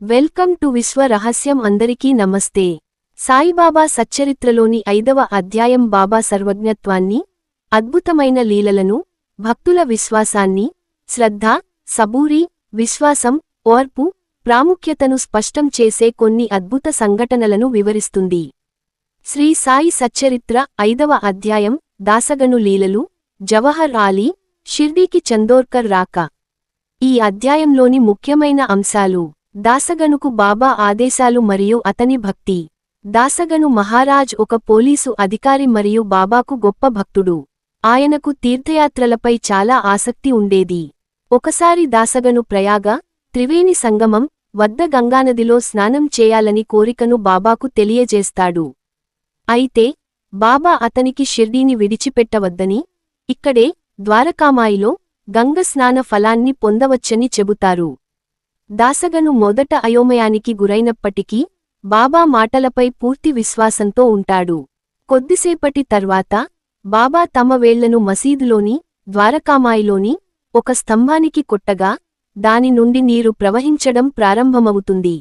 Welcome to విశ్వ రహస్యం. అందరికీ నమస్తే. సాయిబాబా సచ్చరిత్రలోని 5వ అధ్యాయం బాబా సర్వజ్ఞత్వాన్ని, అద్భుతమైన లీలలను, భక్తుల విశ్వాసాన్ని, శ్రద్ధ, సబూరి, విశ్వాసం, ఓర్పు, ప్రాముఖ్యతను స్పష్టం చేసే కొన్ని అద్భుత సంఘటనలను వివరిస్తుంది. శ్రీ సాయి సచ్చరిత్ర 5వ అధ్యాయం దాసగను లీలలు, జవహర్ ఆలీ, షిర్డీకి చందోర్కర్ రాక. ఈ అధ్యాయంలోని ముఖ్యమైన అంశాలు: దాసగనుకు బాబా ఆదేశాలు మరియు అతని భక్తి. దాసగను మహారాజ్ ఒక పోలీసు అధికారి మరియు బాబాకు గొప్ప భక్తుడు. ఆయనకు తీర్థయాత్రలపై చాలా ఆసక్తి ఉండేది. ఒకసారి దాసగను ప్రయాగ, త్రివేణి సంగమం వద్ద గంగానదిలో స్నానం చేయాలని కోరికను బాబాకు తెలియజేస్తాడు. అయితే బాబా అతనికి షిర్డీని విడిచిపెట్టవద్దని, ఇక్కడే ద్వారకామాయిలో గంగ స్నాన ఫలాన్ని పొందవచ్చని చెబుతారు. దాసగను మొదట అయోమయానికి గురైనప్పటికీ బాబా మాటలపై పూర్తి విశ్వాసంతో ఉంటాడు. కొద్దిసేపటి తర్వాత బాబా తమ వేళ్లను మసీదులోని, ద్వారకామాయిలోని ఒక స్తంభానికి కొట్టగా దాని నుండి నీరు ప్రవహించడం ప్రారంభమవుతుంది.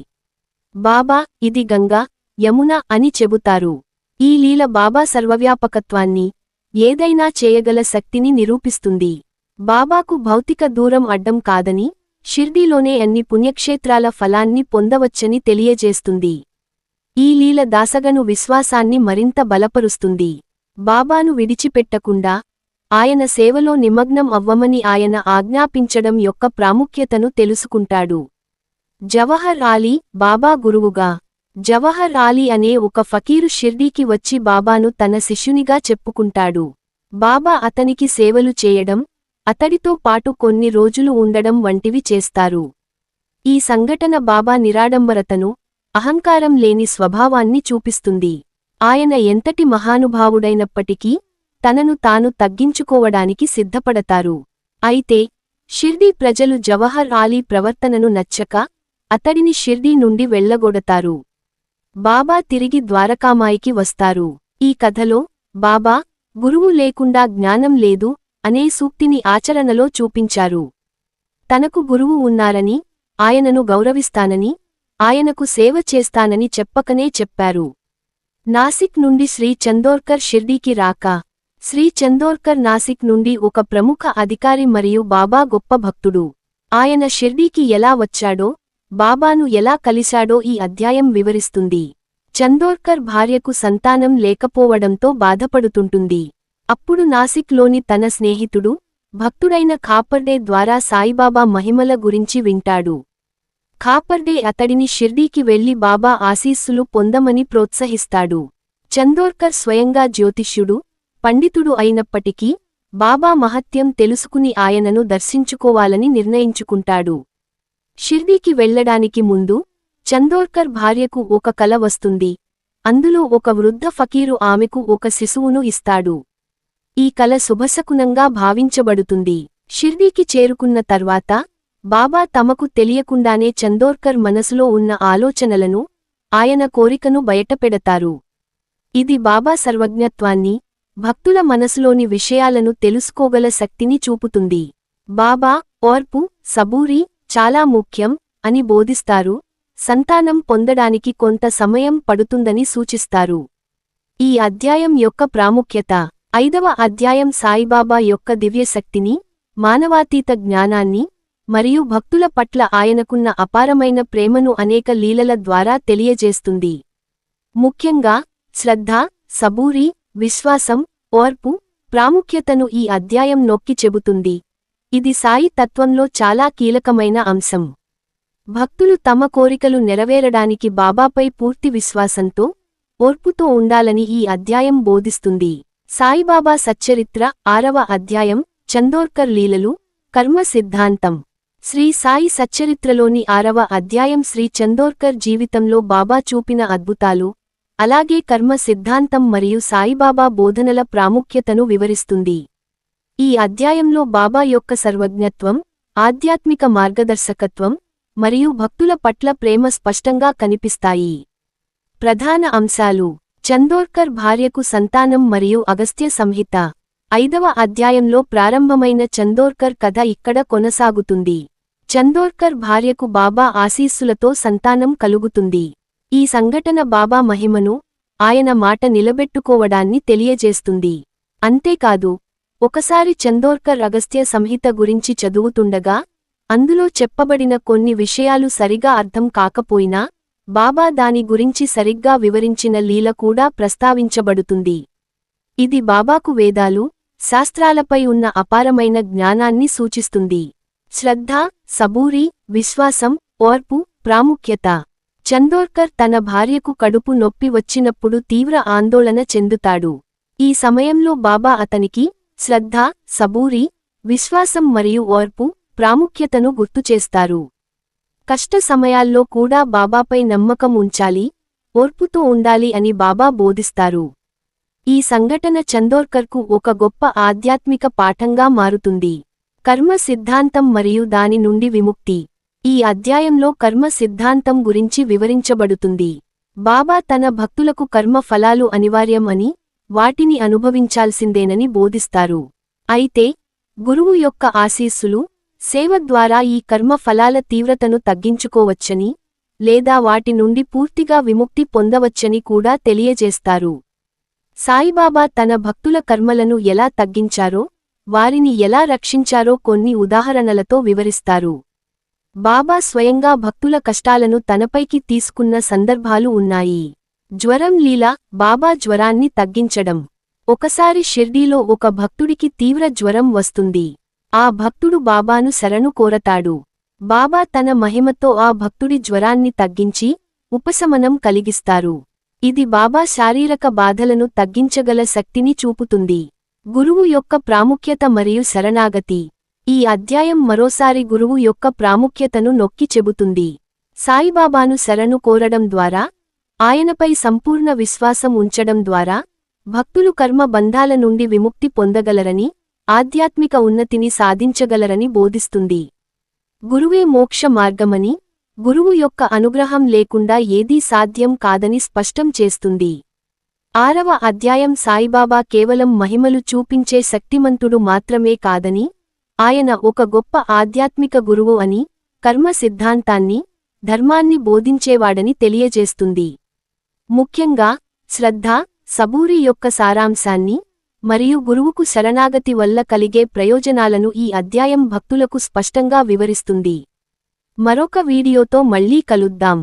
బాబా ఇది గంగా, యమున అని చెబుతారు. ఈ లీల బాబా సర్వవ్యాపకత్వాన్ని, ఏదైనా చేయగల శక్తిని నిరూపిస్తుంది. బాబాకు భౌతిక దూరం అడ్డం కాదని, షిర్డీలోనే అన్ని పుణ్యక్షేత్రాల ఫలాన్ని పొందవచ్చని తెలియజేస్తుంది. ఈ లీల దాసగను విశ్వాసాన్ని మరింత బలపరుస్తుంది. బాబాను విడిచిపెట్టకుండా ఆయన సేవలో నిమగ్నం అవ్వమని ఆయన ఆజ్ఞాపించడం యొక్క ప్రాముఖ్యతను తెలుసుకుంటాడు. జవహర్ ఆలీ బాబా గురువుగా. జవహర్ ఆలీ అనే ఒక ఫకీరు షిర్డీకి వచ్చి బాబాను తన శిష్యునిగా చెప్పుకుంటాడు. బాబా అతనికి సేవలు చేయడం, అతడితో పాటు కొన్ని రోజులు ఉండడం వంటివి చేస్తారు. ఈ సంఘటన బాబా నిరాడంబరతను, అహంకారం లేని స్వభావాన్ని చూపిస్తుంది. ఆయన ఎంతటి మహానుభావుడైనప్పటికీ తనను తాను తగ్గించుకోవడానికి సిద్ధపడతారు. అయితే షిర్డీ ప్రజలు జవహర్ ఆలీ ప్రవర్తనను నచ్చక అతడిని షిర్డీ నుండి వెళ్లగొడతారు. బాబా తిరిగి ద్వారకామాయికి వస్తారు. ఈ కథలో బాబా గురువు లేకుండా జ్ఞానం లేదు అనే సూక్తిని ఆచరణలో చూపించారు. తనకు గురువు ఉన్నారని, ఆయనను గౌరవిస్తానని, ఆయనకు సేవ చేస్తానని చెప్పకనే చెప్పారు. నాసిక్ నుండి శ్రీ చందోర్కర్ షిర్డీకి రాక. శ్రీ చందోర్కర్ నాసిక్ నుండి ఒక ప్రముఖ అధికారి మరియు బాబా గొప్ప భక్తుడు. ఆయన షిర్డీకి ఎలా వచ్చాడో, బాబాను ఎలా కలిశాడో ఈ అధ్యాయం వివరిస్తుంది. చందోర్కర్ భార్యకు సంతానం లేకపోవడంతో బాధపడుతుంటుంది. అప్పుడు నాసిక్లోని తన స్నేహితుడు, భక్తుడైన ఖాపర్డే ద్వారా సాయిబాబా మహిమల గురించి వింటాడు. ఖాపర్డే అతడిని షిర్డీకి వెళ్లి బాబా ఆశీస్సులు పొందమని ప్రోత్సహిస్తాడు. చందోర్కర్ స్వయంగా జ్యోతిష్యుడు, పండితుడు అయినప్పటికీ బాబా మహత్యం తెలుసుకుని ఆయనను దర్శించుకోవాలని నిర్ణయించుకుంటాడు. షిర్డీకి వెళ్లడానికి ముందు చందోర్కర్ భార్యకు ఒక కల వస్తుంది. అందులో ఒక వృద్ధ ఫకీరు ఆమెకు ఒక శిశువును ఇస్తాడు. ఈ కల శుభశకునంగా భావించబడుతుంది. షిర్డీకి చేరుకున్న తర్వాత బాబా తమకు తెలియకుండానే చందోర్కర్ మనసులో ఉన్న ఆలోచనలను, ఆయన కోరికను బయటపెడతారు. ఇది బాబా సర్వజ్ఞత్వాన్ని, భక్తుల మనసులోని విషయాలను తెలుసుకోగల శక్తిని చూపుతుంది. బాబా ఓర్పు, సబూరి చాలా ముఖ్యం అని బోధిస్తారు. సంతానం పొందడానికి కొంత సమయం పడుతుందని సూచిస్తారు. ఈ అధ్యాయం యొక్క ప్రాముఖ్యత: 5వ అధ్యాయం సాయిబాబా యొక్క దివ్యశక్తిని, మానవాతీత జ్ఞానాన్ని మరియు భక్తుల పట్ల ఆయనకున్న అపారమైన ప్రేమను అనేక లీలల ద్వారా తెలియజేస్తుంది. ముఖ్యంగా శ్రద్ధ, సబూరి, విశ్వాసం, ఓర్పు ప్రాముఖ్యతను ఈ అధ్యాయం నొక్కి చెబుతుంది. ఇది సాయి తత్వంలో చాలా కీలకమైన అంశం. భక్తులు తమ కోరికలు నెరవేరడానికి బాబాపై పూర్తి విశ్వాసంతో, ఓర్పుతో ఉండాలని ఈ అధ్యాయం బోధిస్తుంది. సాయిబాబా సచ్చరిత్ర 6వ అధ్యాయం చందోర్కర్ లీలలు, కర్మ సిద్ధాంతం. శ్రీ సాయి సచ్చరిత్రలోని 6వ అధ్యాయం శ్రీ చందోర్కర్ జీవితంలో బాబా చూపిన అద్భుతాలు, అలాగే కర్మ సిద్ధాంతం మరియు సాయిబాబా బోధనల ప్రాముఖ్యతను వివరిస్తుంది. ఈ అధ్యాయంలో బాబా యొక్క సర్వజ్ఞత్వం, ఆధ్యాత్మిక మార్గదర్శకత్వం మరియు భక్తుల పట్ల ప్రేమ స్పష్టంగా కనిపిస్తాయి. ప్రధాన అంశాలు: చందోర్కర్ భార్యకు సంతానం మరియు అగస్త్య సంహిత. 5వ అధ్యాయంలో ప్రారంభమైన చందోర్కర్ కథ ఇక్కడ కొనసాగుతుంది. చందోర్కర్ భార్యకు బాబా ఆశీస్సులతో సంతానం కలుగుతుంది. ఈ సంఘటన బాబా మహిమను, ఆయన మాట నిలబెట్టుకోవడాన్ని తెలియజేస్తుంది. అంతేకాదు, ఒకసారి చందోర్కర్ అగస్త్య సంహిత గురించి చదువుతుండగా, అందులో చెప్పబడిన కొన్ని విషయాలు సరిగా అర్థం కాకపోయినా, బాబా దాని గురించి సరిగ్గా వివరించిన లీల కూడా ప్రస్తావించబడుతుంది. ఇది బాబాకు వేదాలు, శాస్త్రాలపై ఉన్న అపారమైన జ్ఞానాన్ని సూచిస్తుంది. శ్రద్ధ, సబూరి, విశ్వాసం, ఓర్పు, ప్రాముఖ్యత. చందోర్కర్ తన భార్యకు కడుపు నొప్పి వచ్చినప్పుడు తీవ్ర ఆందోళన చెందుతాడు. ఈ సమయంలో బాబా అతనికి శ్రద్ధ, సబూరి, విశ్వాసం మరియు ఓర్పు, ప్రాముఖ్యతను గుర్తుచేస్తారు. కష్ట సమయాల్లో కూడా బాబాపై నమ్మకం ఉంచాలి, ఓర్పుతో ఉండాలి అని బాబా బోధిస్తారు. ఈ సంఘటన చందోర్కర్కు ఒక గొప్ప ఆధ్యాత్మిక పాఠంగా మారుతుంది. కర్మ సిద్ధాంతం మరియు దాని నుండి విముక్తి. ఈ అధ్యాయంలో కర్మ సిద్ధాంతం గురించి వివరించబడుతుంది. బాబా తన భక్తులకు కర్మ ఫలాలు అనివార్యం అని, వాటిని అనుభవించాల్సిందేనని బోధిస్తారు. అయితే, గురువు యొక్క ఆశీస్సులు, సేవ ద్వారా ఈ కర్మ ఫలాల తీవ్రతను తగ్గించుకోవచ్చని, లేదా వాటి నుండి పూర్తిగా విముక్తి పొందవచ్చని కూడా తెలియజేస్తారు. సాయిబాబా తన భక్తుల కర్మలను ఎలా తగ్గించారో, వారిని ఎలా రక్షించారో కొన్ని ఉదాహరణలతో వివరిస్తారు. బాబా స్వయంగా భక్తుల కష్టాలను తనపైకి తీసుకున్న సందర్భాలు ఉన్నాయి. జ్వరం లీల, బాబా జ్వరాన్ని తగ్గించడం. ఒకసారి షిర్డీలో ఒక భక్తుడికి తీవ్ర జ్వరం వస్తుంది. ఆ భక్తుడు బాబాను శరణు కోరతాడు. బాబా తన మహిమతో ఆ భక్తుడి జ్వరాన్ని తగ్గించి, ఉపశమనం కలిగిస్తారు. ఇది బాబా శారీరక బాధలను తగ్గించగల శక్తిని చూపుతుంది. గురువు యొక్క ప్రాముఖ్యత మరియు శరణాగతి. ఈ అధ్యాయం మరోసారి గురువు యొక్క ప్రాముఖ్యతను నొక్కి చెబుతుంది. సాయిబాబాను శరణు కోరడం ద్వారా, ఆయనపై సంపూర్ణ విశ్వాసం ఉంచడం ద్వారా, భక్తులు కర్మ బంధాల నుండి విముక్తి పొందగలరని, ఆధ్యాత్మిక ఉన్నతిని సాధించగలరని బోధిస్తుంది. గురువే మోక్ష మార్గమని, గురువు యొక్క అనుగ్రహం లేకుండా ఏదీ సాధ్యం కాదని స్పష్టం చేస్తుంది. 6వ అధ్యాయం సాయిబాబా కేవలం మహిమలు చూపించే శక్తిమంతుడు మాత్రమే కాదని, ఆయన ఒక గొప్ప ఆధ్యాత్మిక గురువు అని, కర్మ సిద్ధాంతాన్ని, ధర్మాన్ని బోధించేవాడని తెలియజేస్తుంది. ముఖ్యంగా, శ్రద్ధ, సబూరి యొక్క సారాంశాన్ని, మరియు గురువుకు శరణాగతి వల్ల కలిగే ప్రయోజనాలను ఈ అధ్యాయం భక్తులకు స్పష్టంగా వివరిస్తుంది. మరొక వీడియోతో మళ్ళీ కలుద్దాం.